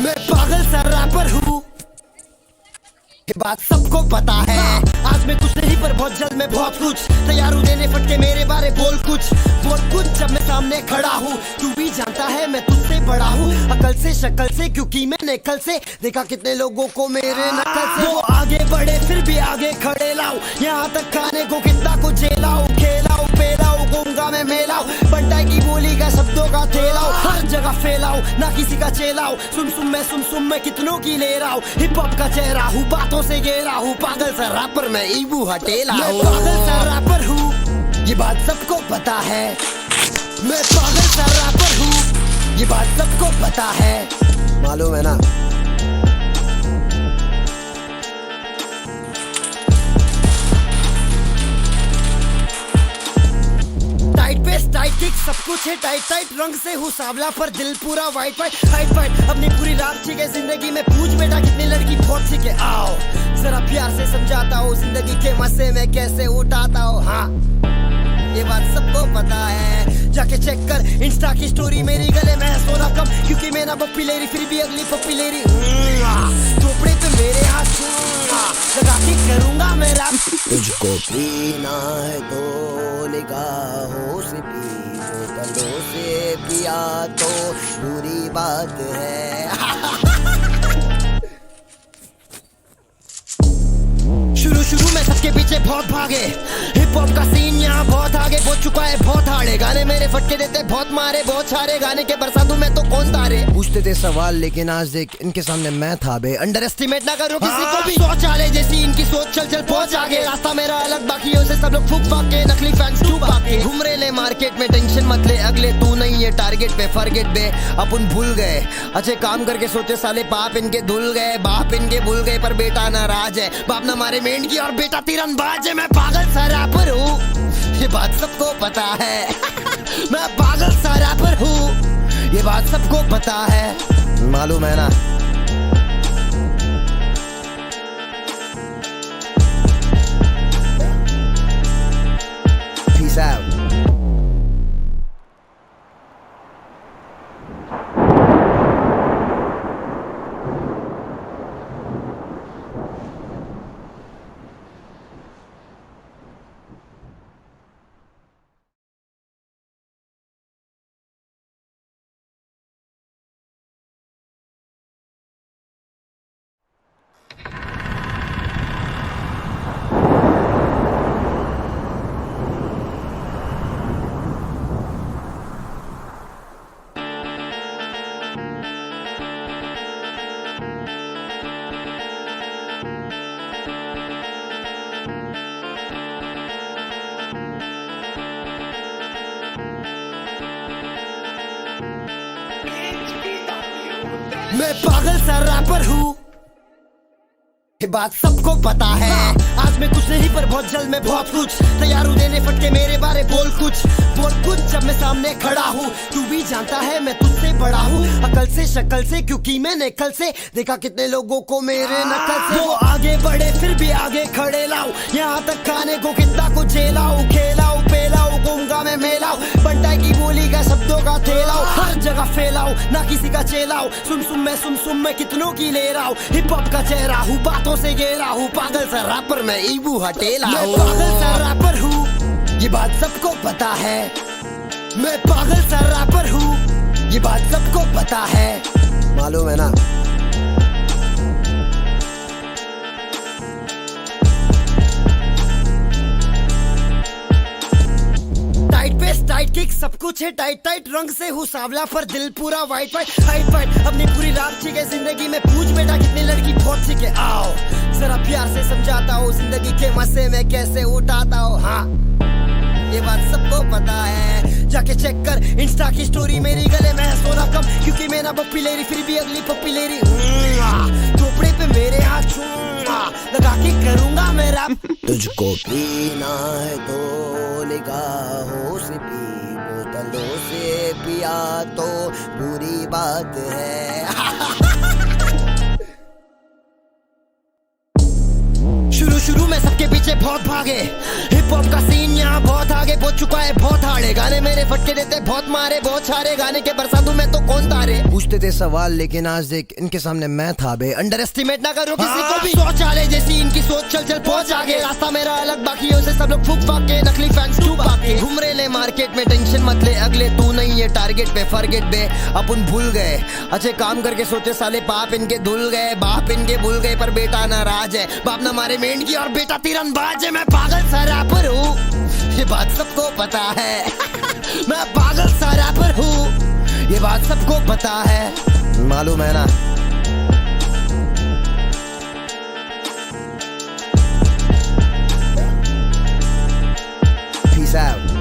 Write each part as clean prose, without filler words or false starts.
मैं पागल सा रैपर हूँ, ये बात सबको पता है। आज मैं कुछ नहीं पर बहुत जल्द मैं बहुत कुछ तैयार हूँ देने फटके मेरे बारे बोल कुछ जब मैं सामने खड़ा हूँ। तू भी जानता है मैं तुझसे बड़ा हूँ, अकल से शक्ल से, क्योंकि मैंने कल से देखा कितने लोगों को मेरे नकल से। वो आगे बढ़े फिर भी आगे खड़े लाऊं, यहाँ तक खाने को कितना को झेलाऊं, खेलाऊं पेलाऊं गूंगा मैं मेलाऊं, बंटाई की बोली का शब्दों का थेलाऊं, हर जगह फैलाऊं ना किसी का चेलाऊं, सुन मैं कितनों की ले रहा हूँ, हिप हॉप का चेहरा हूँ बातों से घेरा हूँ, पागल सा रैपर मैं ईबू हटेला हूँ। मैं पागल सा रैपर हूँ, ये बात सबको पता है। मैं पागल सा रैपर हूँ, ये बात सबको पता है, मालूम है ना। टाइट किक सब कुछ है टाइट रंग से हूँ सांवला पर दिल पूरा वाइट फाइट अपनी पूरी रात ठीक है जिंदगी में। पूछ बेटा कितनी लड़की बहुत ठीक है, आओ जरा प्यार से समझाता हूँ जिंदगी के मजे में कैसे उठाता हूँ। हाँ ये बात सबको पता है, जाके चेक कर इंस्टा की स्टोरी मेरी गले में है सोना कम, क्योंकि मैं ना पप्पी ले रही फिर भी अगली पप्पी ले रही। चोपड़े पे मेरे हाथ लगा के करूंगा मेरा। तुझको पीना है तो निगाहों से पी, बोतलों से पिया तो बुरी बात है। शुरू में सबके पीछे बहुत भागे, हिप हॉप का सीन यहाँ बहुत आगे पहुंच चुका है, बहुत हारे गाने मेरे फटके देते बहुत मारे, बहुत सारे गाने के बरसातों में तो कौन तारे। पूछते थे सवाल लेकिन आज देख इनके सामने मैं था बे, अंडर एस्टिमेट ना करो किसी को भी। सोच आले जैसी इनकी सोच चल पहुंच आगे, रास्ता मेरा अलग बाकियों से सब लोग फूक फाक के, नकली फैंस चुप आके घूम रहे ले मार्केट में, टेंशन मत ले अगले तू नहीं है टारगेट पे, फॉरगेट बे अपन भूल गए अच्छे काम करके सोचे साले बाप इनके धुल गए, बाप इनके भूल गए पर बेटा नाराज है, बाप ना मारे मेंढ की और बेटा तीरंदाज है। मैं पागल सा रैपर हूँ, ये बात सबको पता है। मैं पागल सा रैपर हूँ, ये बात सबको पता है, मालूम है ना। Peace out. मैं पागल सा रैपर हूँ, ये बात सबको पता है। आज मैं कुछ नहीं पर बहुत जल्द मैं बहुत कुछ तैयार हूँ देने फटके मेरे बारे बोल कुछ जब मैं सामने खड़ा हूँ। तू भी जानता है मैं तुझसे बड़ा हूँ, अकल से शक्ल से, क्योंकि मैंने कल से देखा कितने लोगों को मेरे नकल से। वो आगे बढ़े फिर भी आगे खड़े लाऊं, यहाँ तक खाने को कितना को झेलाऊं, खेलाऊं पेलाऊं गूंगा मैं मेलाऊं, बंटाई की बोली का शब्दों का थेलाऊं, हर जगह फैलाऊं ना किसी का चेलाऊं, सुन मैं कितनों की ले रहा हूँ, हिप हॉप का चेहरा हूँ बातों से घेरा हूँ, पागल सा रैपर मैं ईबू हटेला हूँ। मैं पागल सा रैपर हूँ, ये बात सबको पता है। मैं पागल सा रैपर हूँ, ये बात सबको पता है, मालूम है ना। टाइट किक सब कुछ है टाइट रंग से हूँ सांवला पर दिल पूरा वाइट फाइट अपनी पूरी रात ठीक है जिंदगी में। पूछ बेटा कितनी लड़की बहुत ठीक है, आओ जरा प्यार से समझाता हूँ जिंदगी के मजे में कैसे उठाता हूँ। हाँ ये बात सबको पता है, जाके चेक कर इंस्टा की स्टोरी मेरी गले में है सोना कम, क्योंकि मैं ना पप्पी ले रही फिर भी अगली पप्पी ले रही। चोपड़े पे मेरे हाथ लगा के करूंगा मेरा। तुझको पीना है तो निगाहों से पी, बोतलों से पिया तो बुरी बात है। शुरू में सबके पीछे बहुत भागे, हिप हॉप का सीन यहाँ बहुत आगे आगे पहुंच चुका है बहुत हारे गाने मेरे फटके देते बहुत मारे बहुत सारे गाने के बरसातों में तो कौन तारे पूछते थे सवाल लेकिन आज देख इनके सामने मैं था बे अंडर एस्टिमेट ना करो किसी को भी सोच आले जैसी इनकी सोच चल चल पहुंच आगे रास्ता मेरा अलग बाकियों से सब लोग फूक फाक के नकली फैंस क्यों भागे घूम रहे ले मार्केट में टेंशन मत ले अगले तू नहीं है टारगेट पे फॉरगेट बे अपन भूल गए अच्छे काम करके सोचे साले बाप इनके धुल गए बाप इनके भूल गए पर बेटा नाराज है बाप ना मारे मेंढ की और बेटा तीरंदाज है मैं पागल सा रैपर हूँ ये बात सबको पता है मैं पागल सा रैपर हूँ ये बात सबको पता है मालूम है ना Peace out.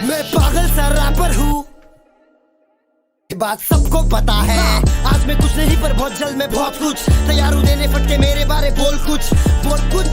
मैं पागल सा रैपर हूँ ये बात सबको पता है आज मैं कुछ नहीं पर बहुत जल्द मैं बहुत कुछ तैयार हूँ देने फटके मेरे बारे बोल कुछ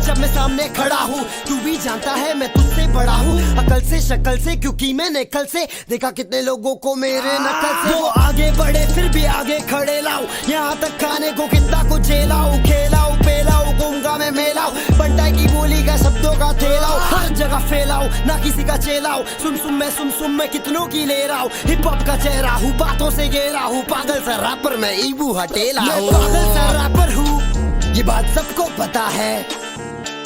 जब मैं सामने खड़ा हूँ तू भी जानता है मैं तुझसे बड़ा हूँ अकल से शक्ल से क्योंकि मैंने कल से देखा कितने लोगों को मेरे नकल से वो आगे बढ़े फिर भी आगे खड़े लाऊं यहाँ तक खाने को कितना को झेलाऊं खेलाऊं पेलाऊं गूंगा मैं मेलाऊं बंटाई की बोली का शब्दों का थेलाऊं हर जगह फैलाऊं ना किसी का चेलाऊं सुन मैं कितनों की ले रहा हूँ हिप हॉप का चेहरा हूँ बातों से घेरा हूँ पागल सा रैपर मैं ईबू हटेला हूँ पागल सा रैपर हूँ ये बात सबको पता है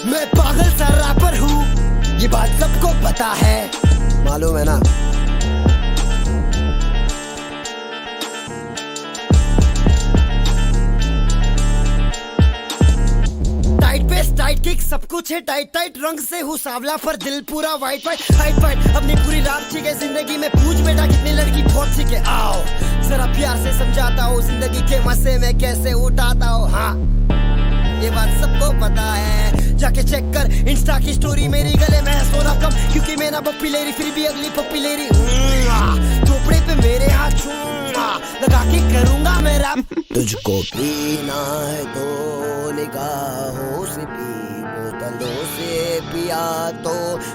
मैं पागल सा रैपर हूँ ये बात सबको पता है मालूम है ना टाइट किक सब कुछ है टाइट रंग से हूँ सावला पर दिल पूरा वाइट हाइट अपनी पूरी रात ठीक है जिंदगी में पूछ बेटा कितनी लड़की बहुत ठीक है आओ जरा प्यार से समझाता हूँ जिंदगी के मजे में कैसे उठाता हूँ हाँ ये बात सबको पता है जाके चेक कर इंस्टा की स्टोरी मेरी गले में है सोना कम क्योंकि मैं ना पप्पी ले रही फिर भी अगली पप्पी ले रही चोपड़े पे मेरे हाथ लगा के करूंगा मैं रैप तुझको पीना है तो निगाहों से पी बोतलों से पिया तो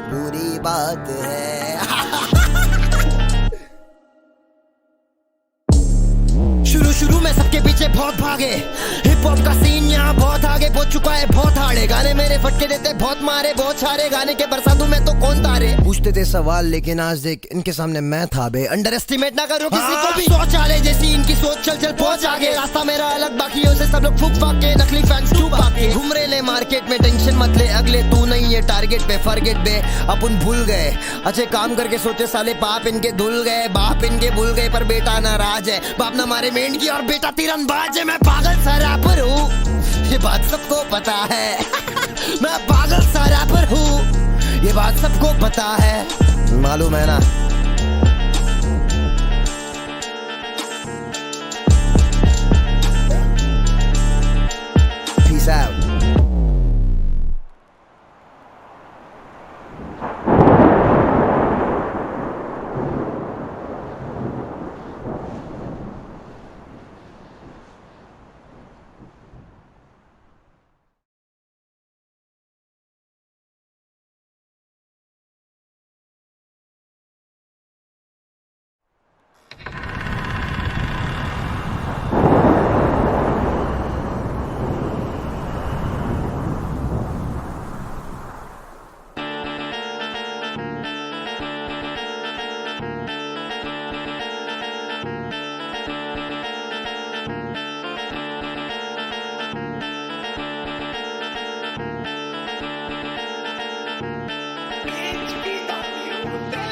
बुरी बात है शुरू में सबके पीछे बहुत भागे हिप हॉप का सीन यहाँ बहुत आगे पहुंच चुका है बहुत हारे गाने मेरे फटके देते बहुत मारे बहुत सारे गाने के बरसातों में तो कौन तारे पूछते थे सवाल लेकिन आज देख इनके सामने मैं था बे अंडर एस्टिमेट ना करो किसी को भी सोच आले जैसी इनकी सोच चल चल पहुंच आगे रास्ता मेरा अलग बाकियों से सब लोग फूक फाक के नकली फैंस क्यों भागे घूम रहे ले मार्केट में टेंशन मत ले अगले तू नहीं है टारगेट पे फॉरगेट बे अपन भूल गए अच्छे काम करके सोचे साले बाप इनके धुल गए बाप इनके भूल गए पर बेटा नाराज है बाप ना मारे मेंढ की और बेटा तीरंदाज है मैं पागल सा रैपर हूँ ये बात सबको पता है मैं पागल सा रैपर हूँ ये बात सबको पता है मालूम है ना Peace out.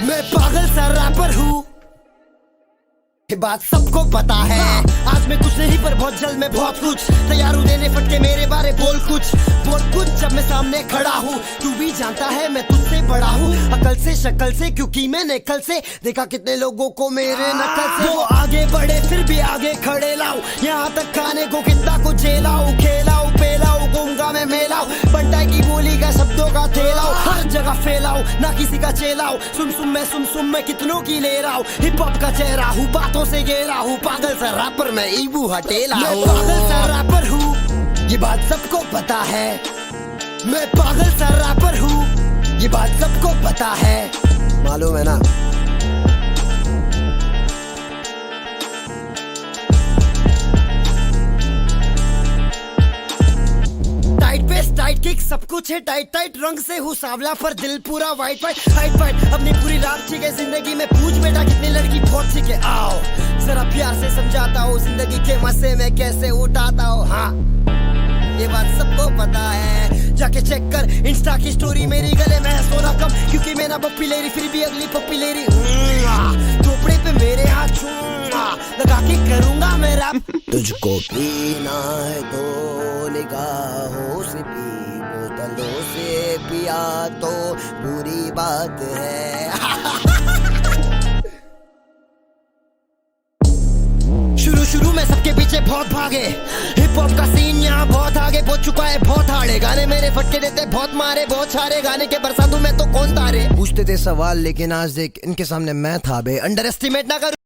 मैं पागल सा रैपर हूँ ये बात सबको पता है। आज मैं कुछ नहीं पर बहुत जल्द मैं बहुत कुछ तैयार हूँ देने फटके मेरे बारे बोल कुछ जब मैं सामने खड़ा हूँ। तू भी जानता है मैं तुझसे बड़ा हूँ अकल से शक्ल से, क्योंकि मैंने कल से देखा कितने लोगों को मेरे नकल से। वो आगे बढ़े फिर भी आगे खड़े लाऊं, यहाँ तक खाने को कितना कुछ झेलाऊं, खेलाऊं पेलाऊं घूमगा मैं मेलाऊं, बंटाई की बोली का शब्दों का थेलाऊं, हर जगह फैलाऊं ना किसी का चेलाऊं। सुम मैं कितनों की ले रहा हूँ, हिप हॉप का चेहरा हूँ बातों से घेरा हूँ, पागल सा रैपर मैं ईबू हटेला हूँ। पागल सा रैपर हूँ ये बात सबको पता है, मैं पागल सा रैपर हूँ ये बात सबको पता है, मालूम है ना। टाइट किक सब कुछ है टाइट रंग से हूँ सावला पर दिल पूरा वाइट फाइट अपनी पूरी रात छिके जिंदगी में। पूछ बेटा कितनी लड़की बहुत छिके, आओ जरा प्यार से समझाता हूँ जिंदगी के मजे में कैसे उठाता हूँ। हाँ ये बात सबको पता है, जाके चेक कर इंस्टा की स्टोरी मेरी गले में है सोना कम, क्योंकि मैं ना पप्पी ले रही फिर भी अगली पप्पी ले रही। चोपड़े पे मेरे हाथ लगा के करूंगा मेरा। तुझको पीना है तो निगाहों से पी, बोतलों से पिया तो बुरी बात है। शुरू में सबके पीछे बहुत भागे, हिप हॉप का सीन यहाँ बहुत आगे पहुंच चुका है, बहुत हार्ड गाने मेरे फटके देते बहुत मारे बहुत सारे गाने के बरसातों में तो कौन तारे। पूछते थे सवाल लेकिन आज देख इनके सामने मैं था बे, अंडर एस्टिमेट ना कर।